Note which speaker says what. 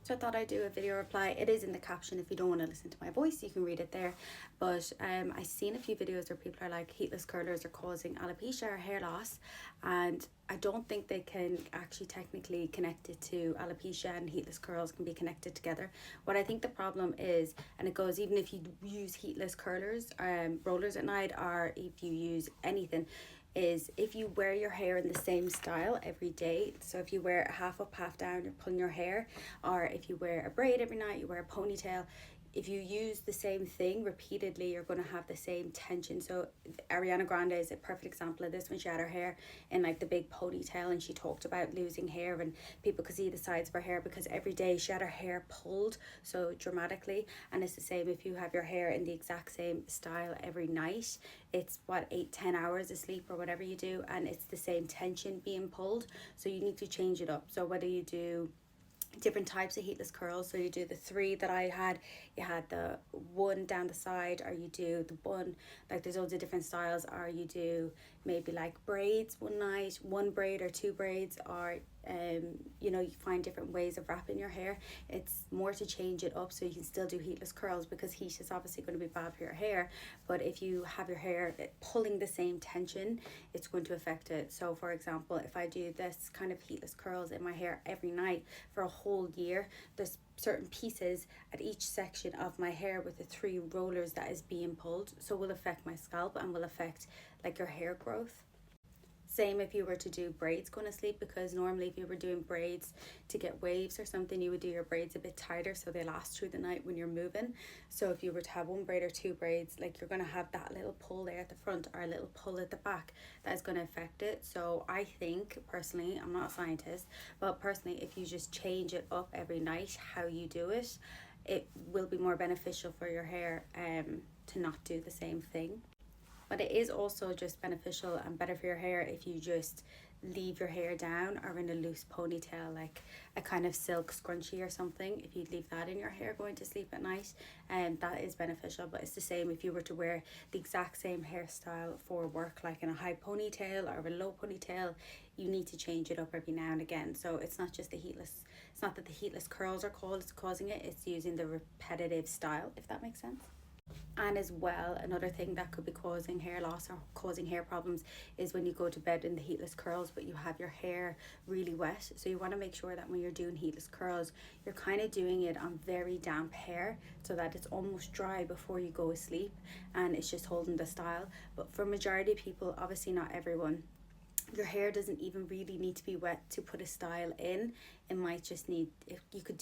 Speaker 1: So I thought I'd do a video reply. It is in the caption. If you don't want to listen to my voice, you can read it there. But I've seen a few videos where people are like, heatless curlers are causing alopecia or hair loss, and I don't think they can actually technically connect it to alopecia, and heatless curls can be connected together. What I think the problem is, and it goes even if you use heatless curlers, rollers at night, or if you use anything, is if you wear your hair in the same style every day. So if you wear a half up, half down, you're pulling your hair, or if you wear a braid every night, you wear a ponytail. If you use the same thing repeatedly, you're going to have the same tension. So Ariana Grande is a perfect example of this. When she had her hair in like the big ponytail, and she talked about losing hair, and people could see the sides of her hair because every day she had her hair pulled so dramatically. And it's the same if you have your hair in the exact same style every night. It's what, 8-10 hours of sleep or whatever you do, and it's the same tension being pulled. So you need to change it up. So whether you do different types of heatless curls, so you do the three that I had, you had the one down the side, or you do the bun, like there's loads of different styles, or you do maybe like braids one night, one braid or two braids, or you know, you find different ways of wrapping your hair. It's more to change it up so you can still do heatless curls, because heat is obviously going to be bad for your hair, but if you have your hair pulling the same tension, it's going to affect it. So for example, if I do this kind of heatless curls in my hair every night for a whole year, there's certain pieces at each section of my hair with the three rollers that is being pulled, so will affect my scalp and will affect like your hair growth. Same if you were to do braids going to sleep, because normally if you were doing braids to get waves or something, you would do your braids a bit tighter so they last through the night when you're moving. So if you were to have one braid or two braids, like you're going to have that little pull there at the front or a little pull at the back that is going to affect it. So I think personally, I'm not a scientist, but personally, if you just change it up every night how you do it, it will be more beneficial for your hair to not do the same thing. But it is also just beneficial and better for your hair if you just leave your hair down or in a loose ponytail, like a kind of silk scrunchie or something. If you leave that in your hair going to sleep at night, and that is beneficial. But it's the same if you were to wear the exact same hairstyle for work, like in a high ponytail or a low ponytail, you need to change it up every now and again. So it's not just the heatless, it's not that the heatless curls are causing it, it's using the repetitive style, if that makes sense. And as well, another thing that could be causing hair loss or causing hair problems is when you go to bed in the heatless curls but you have your hair really wet. So you want to make sure that when you're doing heatless curls, you're kind of doing it on very damp hair so that it's almost dry before you go to sleep, and it's just holding the style. But for majority of people, obviously not everyone, your hair doesn't even really need to be wet to put a style in. It might just need, if you could